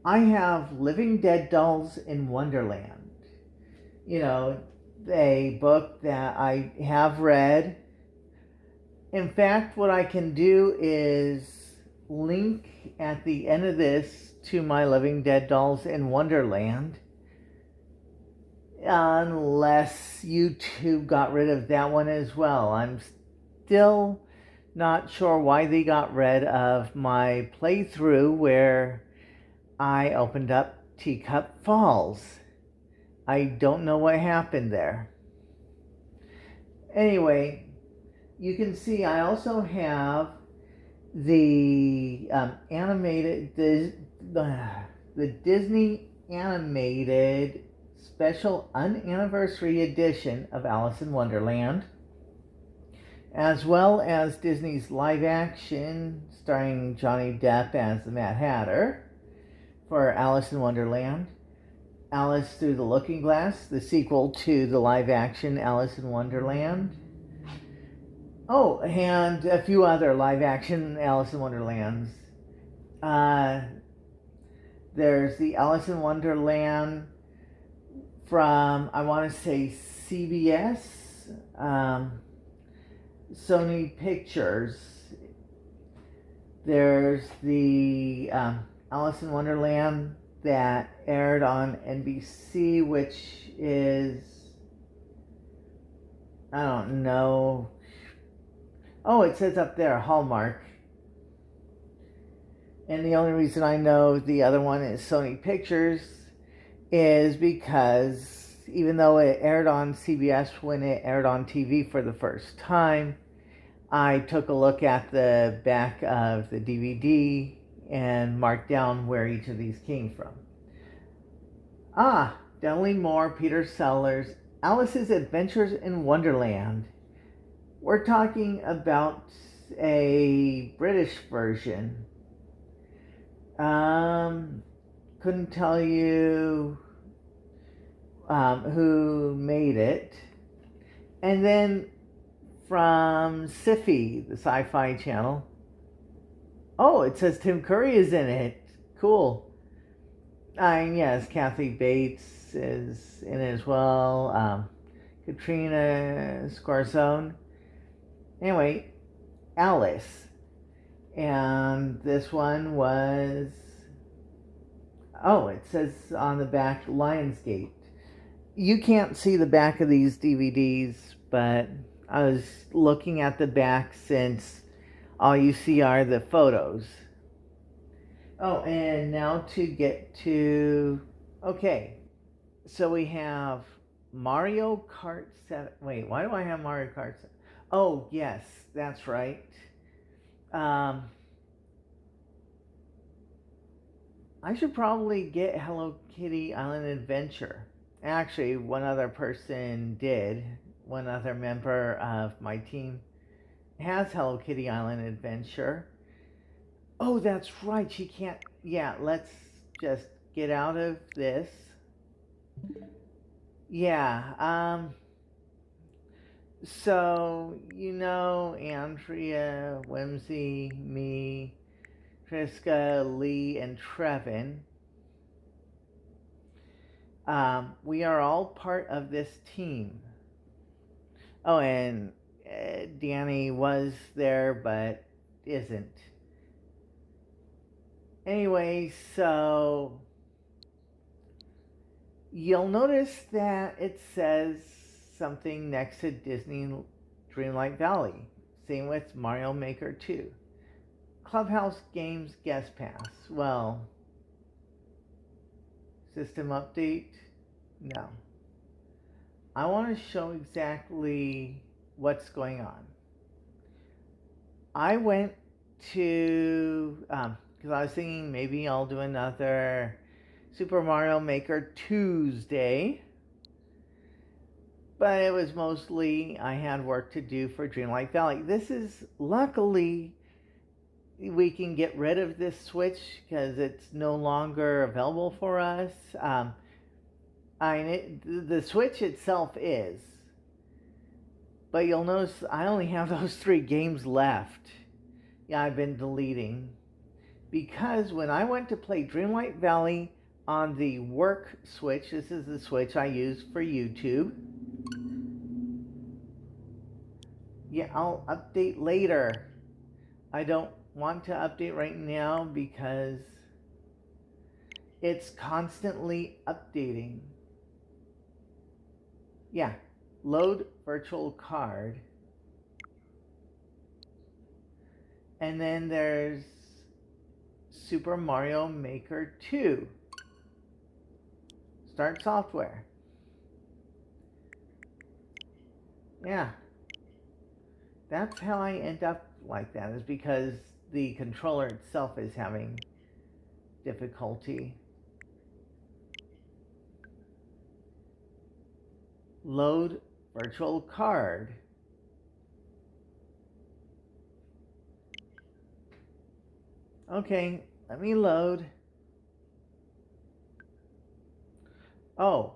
I have Living Dead Dolls in Wonderland. You know, a book that I have read. In fact, what I can do is link at the end of this to my Living Dead Dolls in Wonderland. Unless YouTube got rid of that one as well. I'm still not sure why they got rid of my playthrough where I opened up Teacup Falls. I don't know what happened there. Anyway, you can see I also have the the Disney animated special unanniversary edition of Alice in Wonderland, as well as Disney's live action starring Johnny Depp as the Mad Hatter for Alice in Wonderland, Alice Through the Looking Glass, the sequel to the live action Alice in Wonderland. Oh, and a few other live action Alice in Wonderlands. There's the Alice in Wonderland from, I want to say, CBS, Sony Pictures. There's the Alice in Wonderland that aired on NBC, which is, I don't know. Oh, it says up there, Hallmark. And the only reason I know the other one is Sony Pictures is because even though it aired on CBS when it aired on TV for the first time, I took a look at the back of the DVD and marked down where each of these came from. Dudley Moore, Peter Sellers, Alice's Adventures in Wonderland. We're talking about a British version. Couldn't tell you who made it. And then from Sci-Fi, the Sci-Fi Channel. Oh, it says Tim Curry is in it. Cool. Yes, Kathy Bates is in it as well. Katrina Scorzone. Anyway, Alice. And this one was, it says on the back, Lionsgate. You can't see the back of these DVDs, but I was looking at the back since all you see are the photos. Oh, and now to get to, okay, so we have Mario Kart 7. Wait, why do I have Mario Kart 7? Oh, yes, that's right. I should probably get Hello Kitty Island Adventure. Actually, one other person did. One other member of my team has Hello Kitty Island Adventure. Oh, that's right. She can't. Yeah, let's just get out of this. Yeah, so, Andrea, Whimsy, me, Triska, Lee, and Trevin, we are all part of this team. Oh, and Danny was there, but isn't. Anyway, so you'll notice that it says something next to Disney Dreamlight Valley. Same with Mario Maker 2. Clubhouse Games Guest Pass. Well, system update? No. I want to show exactly what's going on. I went to, because I was thinking maybe I'll do another Super Mario Maker Tuesday. But it was mostly I had work to do for Dreamlight Valley. This is, luckily, we can get rid of this Switch because it's no longer available for us. The Switch itself is. But you'll notice I only have those 3 games left. Yeah, I've been deleting. because when I went to play Dreamlight Valley on the work Switch, this is the Switch I use for YouTube. Yeah, I'll update later. I don't want to update right now because it's constantly updating. Yeah, load virtual card. And then there's Super Mario Maker 2. Start software. Yeah. That's how I end up like that, is because the controller itself is having difficulty. Load virtual card. Okay, let me load. Oh,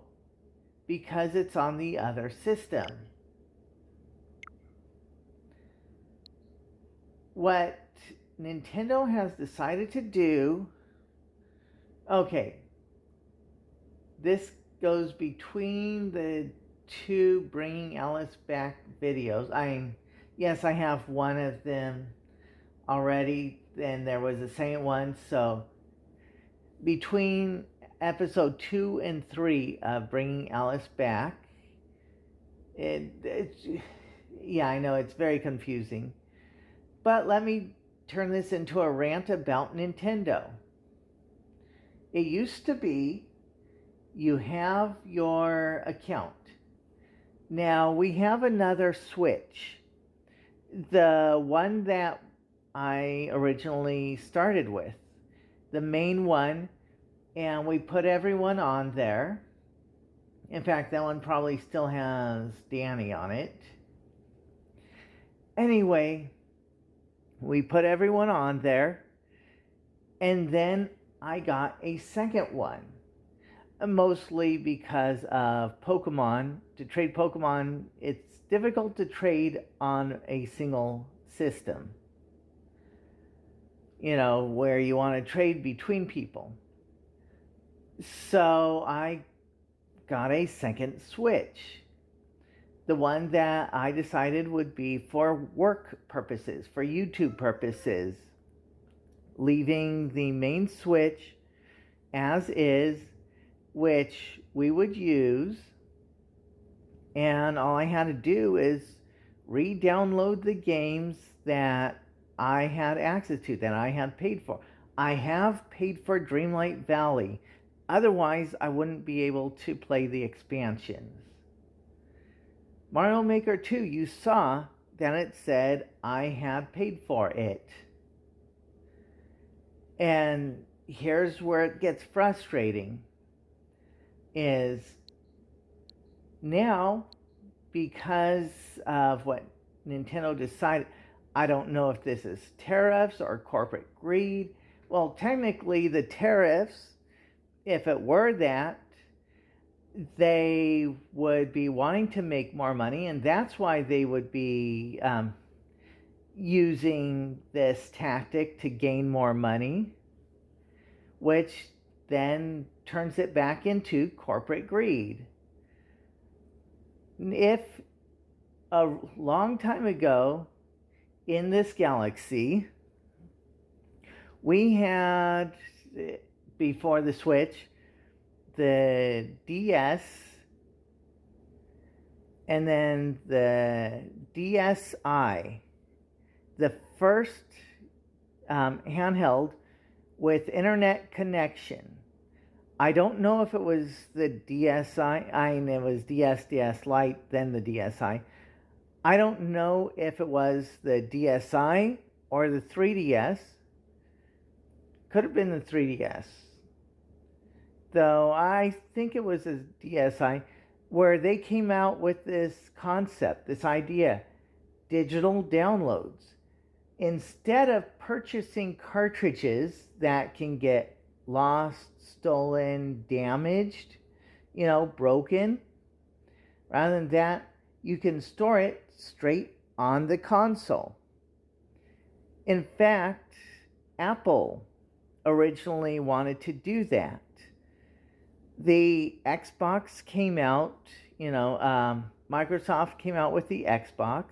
because it's on the other system. What Nintendo has decided to do, okay, this goes between the two Bringing Alice Back videos. Yes, I have one of them already, and there was a second one, so between episode 2 and 3 of Bringing Alice Back, yeah, I know it's very confusing, but let me turn this into a rant about Nintendo. It used to be you have your account. Now we have another Switch, the one that I originally started with, the main one, and we put everyone on there. In fact, that one probably still has Danny on it. Anyway, we put everyone on there, and then I got a second one, mostly because of Pokemon. To trade Pokemon, it's difficult to trade on a single system, where you want to trade between people. So I got a second Switch. The one that I decided would be for work purposes, for YouTube purposes, leaving the main Switch as is, which we would use, and all I had to do is re-download the games that I had access to, that I had paid for. I have paid for Dreamlight Valley. Otherwise, I wouldn't be able to play the expansions. Mario Maker 2, you saw that it said I had paid for it. And here's where it gets frustrating, is now, because of what Nintendo decided, I don't know if this is tariffs or corporate greed. Well, technically the tariffs, if it were that, they would be wanting to make more money, and that's why they would be using this tactic to gain more money, which then turns it back into corporate greed. If a long time ago in this galaxy, we had, before the Switch, the DS, and then the DSi, the first handheld with internet connection. I don't know if it was the DSi, it was DS Lite, then the DSi. I don't know if it was the DSi or the 3DS. Could have been the 3DS. Though I think it was a DSi, where they came out with this concept, this idea, digital downloads. Instead of purchasing cartridges that can get lost, stolen, damaged, broken, rather than that, you can store it straight on the console. In fact, Apple originally wanted to do that. The Xbox came out, Microsoft came out with the Xbox,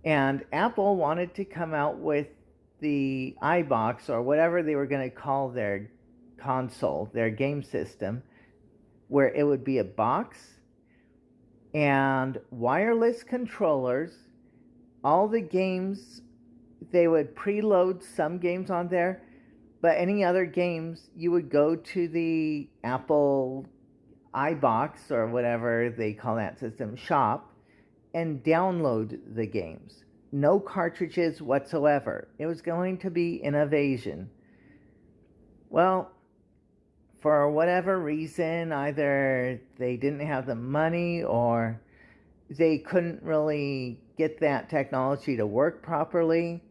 and Apple wanted to come out with the iBox, or whatever they were going to call their console, their game system, where it would be a box and wireless controllers. All the games, they would preload some games on there, but any other games, you would go to the Apple iBox, or whatever they call that system, shop, and download the games. No cartridges whatsoever. It was going to be an invasion. Well, for whatever reason, either they didn't have the money, or they couldn't really get that technology to work properly.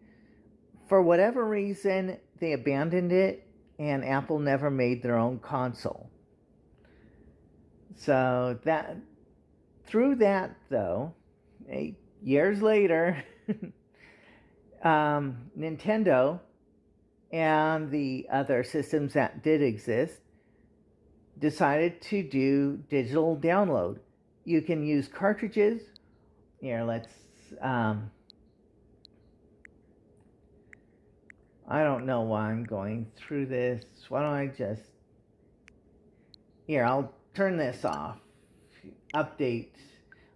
For whatever reason, they abandoned it, and Apple never made their own console. So through that, though, years later, Nintendo and the other systems that did exist decided to do digital download. You can use cartridges. Here, let's... I don't know why I'm going through this. Why don't I just... Here, I'll turn this off. Update.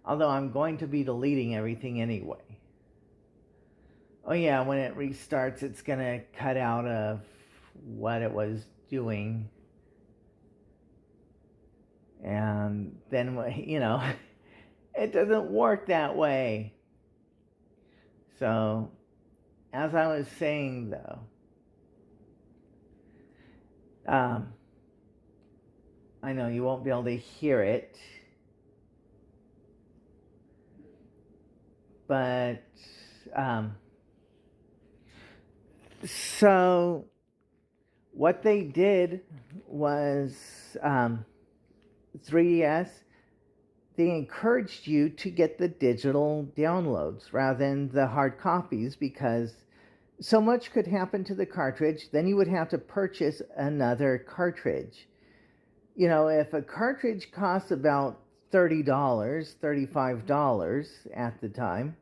Although I'm going to be deleting everything anyway. Oh yeah, when it restarts, it's going to cut out of what it was doing. And then, it doesn't work that way. So, as I was saying, though, I know you won't be able to hear it, but so what they did was 3DS, they encouraged you to get the digital downloads rather than the hard copies, because so much could happen to the cartridge. Then you would have to purchase another cartridge. If a cartridge costs about $30, $35 at the time,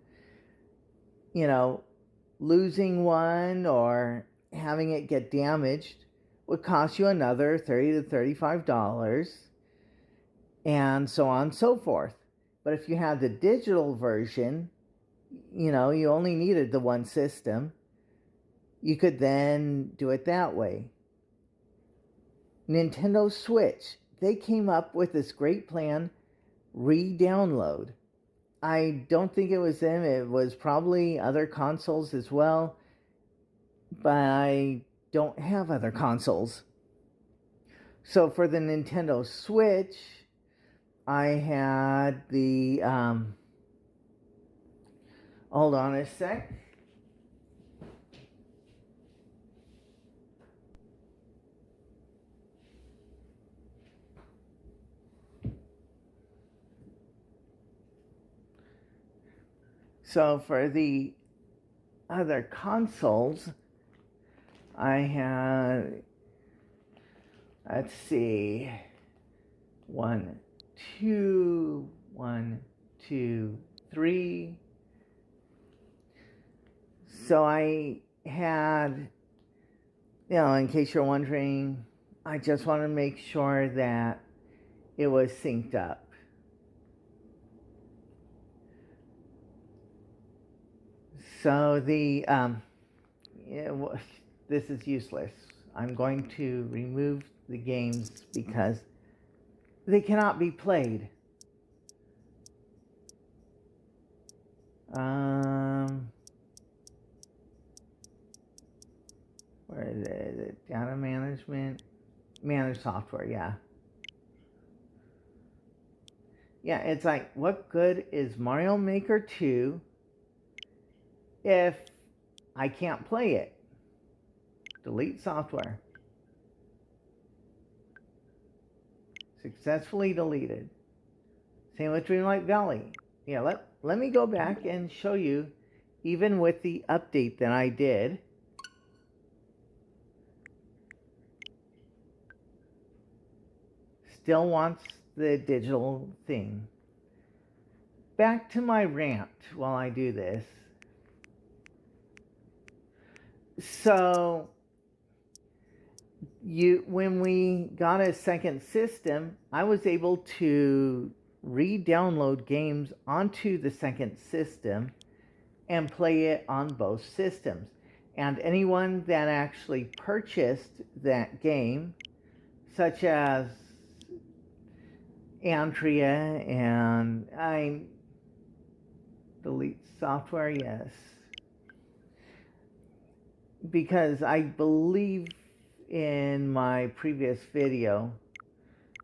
losing one or having it get damaged would cost you another $30 to $35, and so on and so forth. But if you had the digital version, you only needed the one system. You could then do it that way. Nintendo Switch, they came up with this great plan, re-download. I don't think it was them. It was probably other consoles as well. But I don't have other consoles. So for the Nintendo Switch, I had the... hold on a sec. So for the other consoles, I had, let's see, 1, 2, 1, 2, 3. So I had, in case you're wondering, I just want to make sure that it was synced up. So this is useless. I'm going to remove the games because they cannot be played. Where is it? Data management, manage software. Yeah. Yeah, it's like, what good is Mario Maker 2 if I can't play it? Delete software. Successfully deleted. Same with Dreamlight Valley. Yeah, let me go back and show you, even with the update that I did. still wants the digital thing. Back to my rant while I do this. So, when we got a second system, I was able to re-download games onto the second system and play it on both systems. And anyone that actually purchased that game, such as Andrea and delete software, yes. Because I believe in my previous video,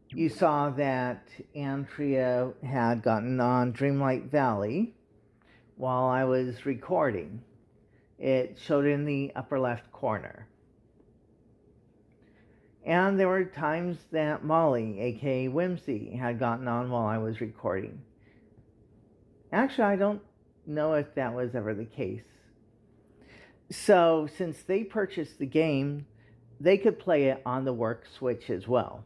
you saw that Andrea had gotten on Dreamlight Valley while I was recording. It showed in the upper left corner. And there were times that Molly, aka Whimsy, had gotten on while I was recording. Actually, I don't know if that was ever the case. So, since they purchased the game, they could play it on the work Switch as well.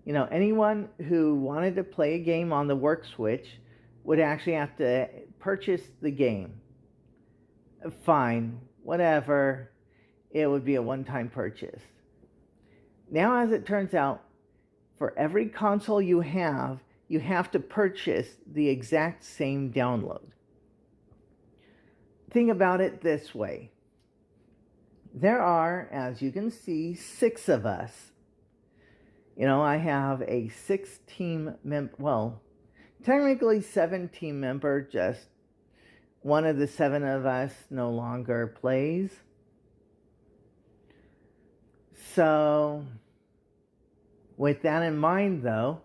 You know, anyone who wanted to play a game on the work Switch would actually have to purchase the game. Fine, whatever. It would be a one-time purchase. Now, as it turns out, for every console you have to purchase the exact same download. Think about it this way. There are, as you can see, 6 of us. You know, I have a 6-team member, well, technically 7-team member, just one of the 7 of us no longer plays. So, with that in mind though,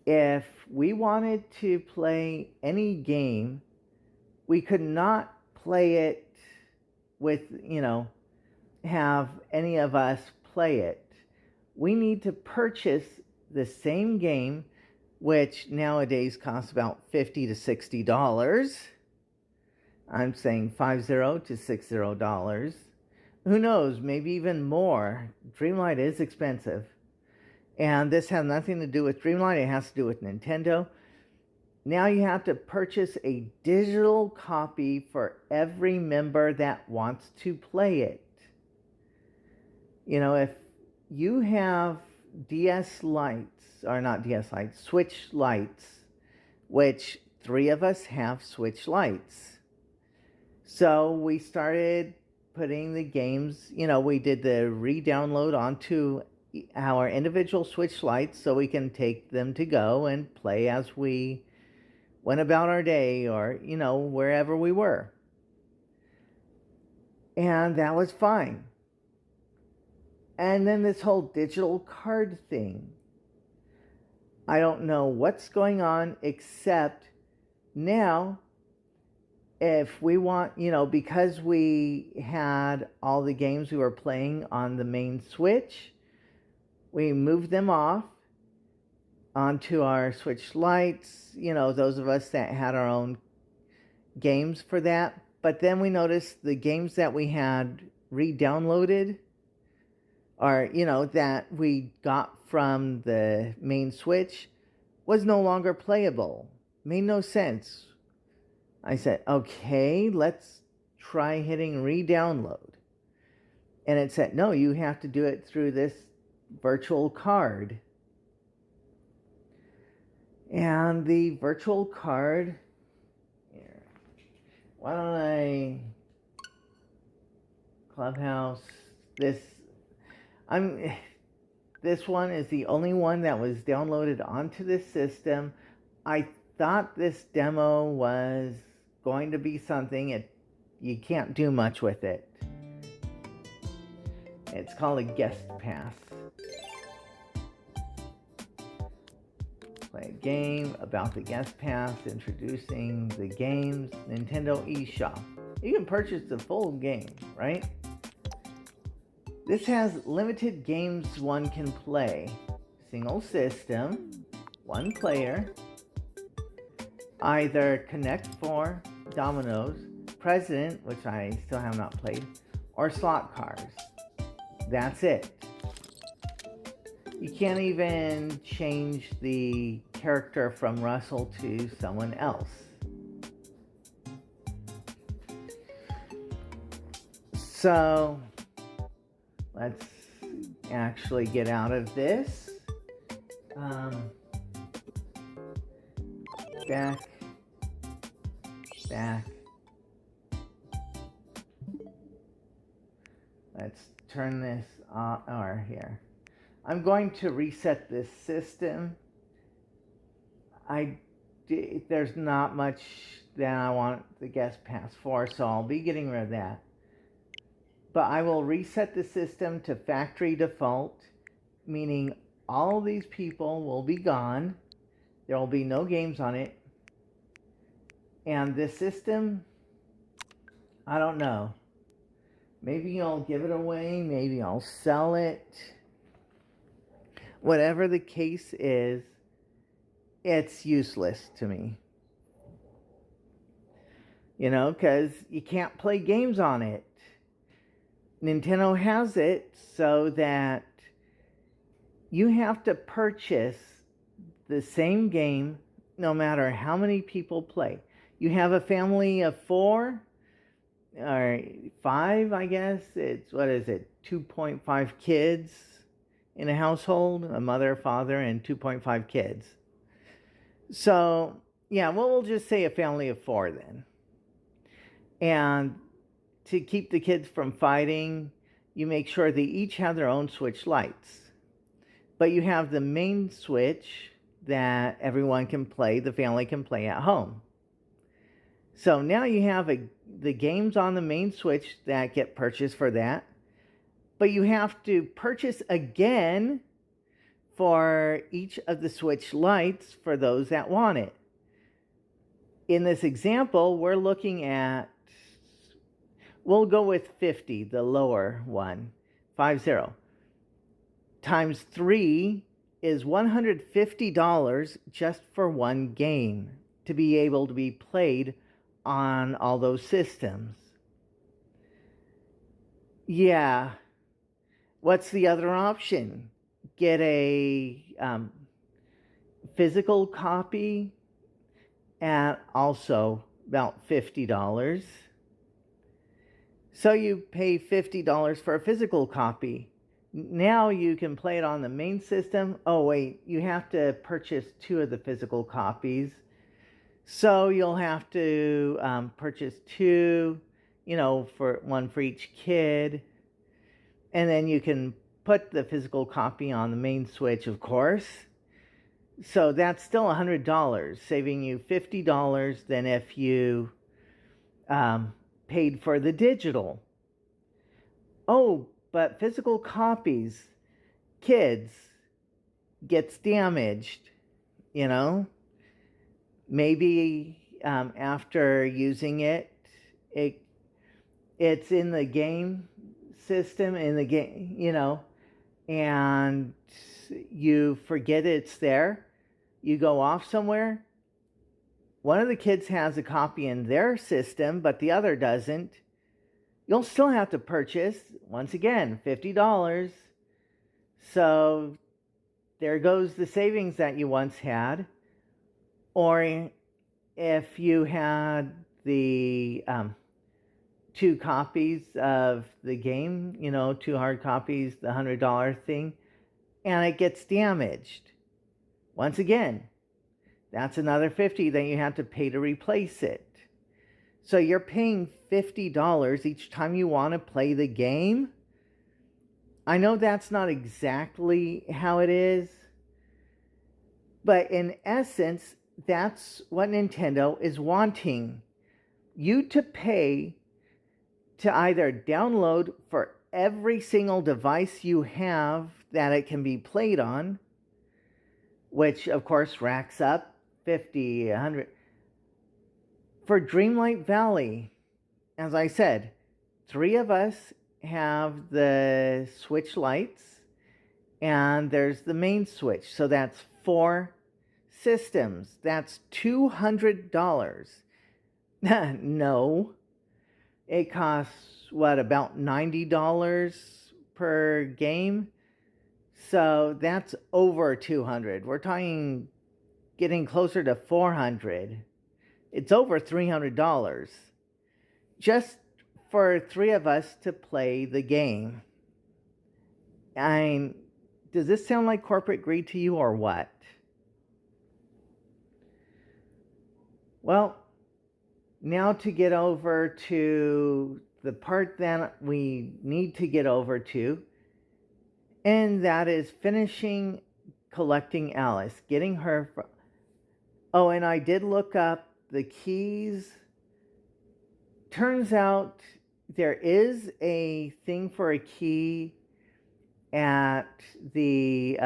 if we wanted to play any game, we could not play it with, have any of us play it. We need to purchase the same game, which nowadays costs about $50 to $60. I'm saying $50 to $60. Who knows, maybe even more. Dreamlight is expensive. And this has nothing to do with Dreamlight, it has to do with Nintendo. Now you have to purchase a digital copy for every member that wants to play it. You know, if you have DS Lights, or not DS Lights, Switch Lights, which 3 of us have Switch Lights. So we started putting the games, we did the re-download onto our individual Switch Lights so we can take them to go and play as we went about our day or, wherever we were. And that was fine. And then this whole digital card thing. I don't know what's going on, except now, if we want, because we had all the games we were playing on the main Switch, we moved them off onto our Switch Lights, those of us that had our own games for that. But then we noticed the games that we had re-downloaded, or, that we got from the main Switch, was no longer playable. Made no sense. I said, okay, let's try hitting re-download. And it said, no, you have to do it through this virtual card. And the virtual card, here, why don't I, Clubhouse, this one is the only one that was downloaded onto this system. I thought this demo was going to be something. You can't do much with it. It's called a guest pass. Play a game about the guest pass, introducing the games, Nintendo eShop. You can purchase the full game, right? This has limited games one can play. Single system, 1 player, either Connect 4, Dominoes, President, which I still have not played, or slot cars. That's it. You can't even change the character from Russell to someone else. So let's actually get out of this. Back. Let's turn this on, or here. I'm going to reset this system. There's not much that I want the guest pass for, so I'll be getting rid of that. But I will reset the system to factory default, meaning all these people will be gone. There will be no games on it. And this system, I don't know. Maybe I'll give it away. Maybe I'll sell it. Whatever the case is, it's useless to me. You know, because you can't play games on it. Nintendo has it so that you have to purchase the same game no matter how many people play. You have a family of 4 or 5, I guess. It's, 2.5 kids in a household, a mother, father, and 2.5 kids. So, yeah, well, we'll just say a family of 4 then. And to keep the kids from fighting, you make sure they each have their own Switch lights. But you have the main Switch that everyone can play, the family can play at home. So now you have the games on the main Switch that get purchased for that. But you have to purchase again for each of the Switch lights for those that want it. In this example, we're looking at, we'll go with 50, the lower one, 50. Times 3 is $150 just for one game to be able to be played on all those systems. Yeah. What's the other option? Get a physical copy at also about $50. So you pay $50 for a physical copy. Now you can play it on the main system. Oh wait, you have to purchase 2 of the physical copies. So you'll have to purchase 2, for one for each kid. And then you can put the physical copy on the main Switch, of course. So that's still $100, saving you $50 than if you paid for the digital. Oh, but physical copies, kids, gets damaged, Maybe after using it, it's in the game system, in the game, and you forget it's there. You go off somewhere. One of the kids has a copy in their system, but the other doesn't. You'll still have to purchase, once again, $50. So there goes the savings that you once had. Or if you had the 2 copies of the game, 2 hard copies, the $100 thing, and it gets damaged. Once again, that's another $50 that you have to pay to replace it. So you're paying $50 each time you want to play the game. I know that's not exactly how it is, but in essence, that's what Nintendo is wanting. You to pay to either download for every single device you have that it can be played on, which of course racks up $50, $100. For Dreamlight Valley, as I said, 3 of us have the Switch lights, and there's the main Switch. So that's 4 systems. That's $200. No. It costs, about $90 per game? So that's over 200. We're talking getting closer to 400. It's over $300 just for 3 of us to play the game. Does this sound like corporate greed to you or what? Well, now to get over to the part that we need to get over to, and that is finishing collecting Alice, getting her. Oh, and I did look up the keys. Turns out there is a thing for a key at the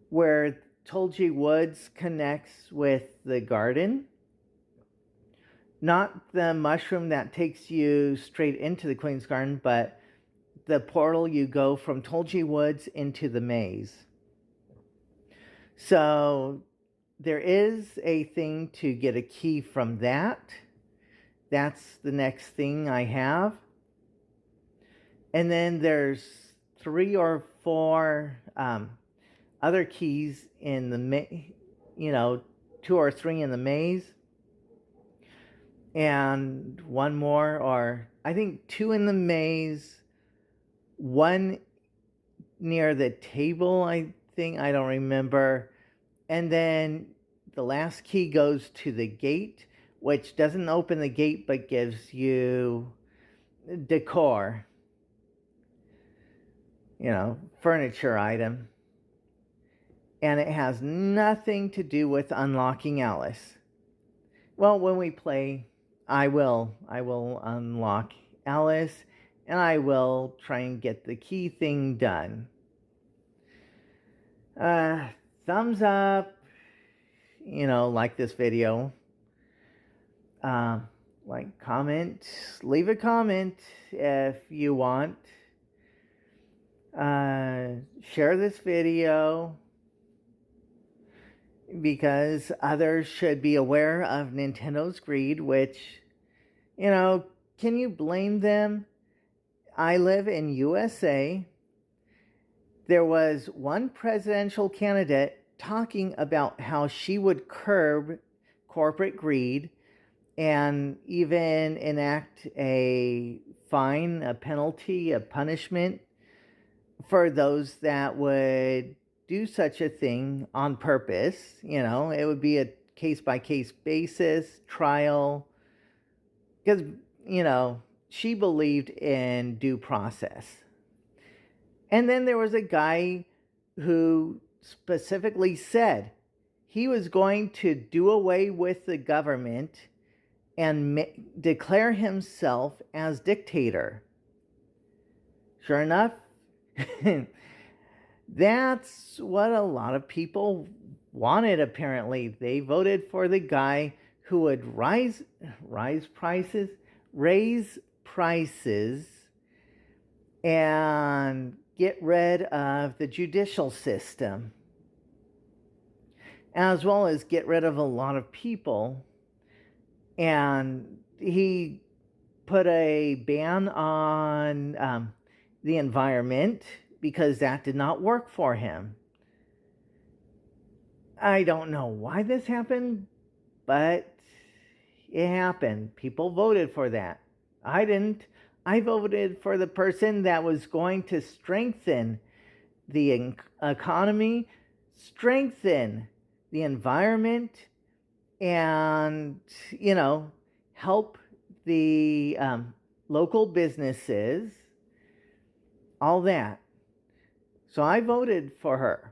where Tulgey Woods connects with the garden. Not the mushroom that takes you straight into the Queen's Garden, but the portal you go from Tulgey Woods into the maze. So there is a thing to get a key from that. That's the next thing I have. And then there's 3 or 4 other keys in the 2 or 3 in the maze, and 1 more, or I think 2 in the maze, 1 near the table, I think, I don't remember. And then the last key goes to the gate, which doesn't open the gate but gives you decor, furniture item. And it has nothing to do with unlocking Alice. Well, when we play, I will unlock Alice, and I will try and get the key thing done. Thumbs up, like this video. Like, comment, leave a comment if you want. Share this video, because others should be aware of Nintendo's greed, which, can you blame them? I live in USA. There was one presidential candidate talking about how she would curb corporate greed and even enact a fine, a penalty, a punishment for those that would do such a thing on purpose. It would be a case-by-case basis, trial, because, she believed in due process. And then there was a guy who specifically said he was going to do away with the government and declare himself as dictator. Sure enough, that's what a lot of people wanted, apparently. They voted for the guy who would raise prices, and get rid of the judicial system, as well as get rid of a lot of people. And he put a ban on the environment because that did not work for him. I don't know why this happened, but it happened. People voted for that. I didn't. I voted for the person that was going to strengthen the economy, strengthen the environment, and, help the local businesses, all that. So I voted for her.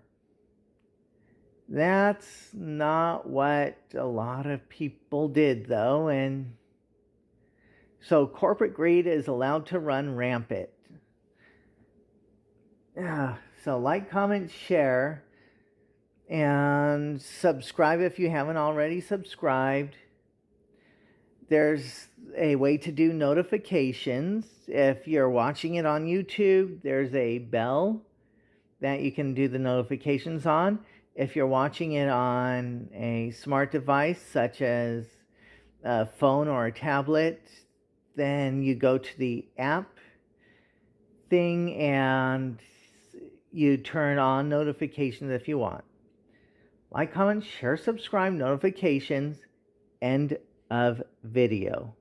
That's not what a lot of people did, though, and so corporate greed is allowed to run rampant. So like, comment, share, and subscribe if you haven't already subscribed. There's a way to do notifications. If you're watching it on YouTube, there's a bell that you can do the notifications on. If you're watching it on a smart device, such as a phone or a tablet, then you go to the app thing and you turn on notifications if you want. Like, comment, share, subscribe, notifications, end of video.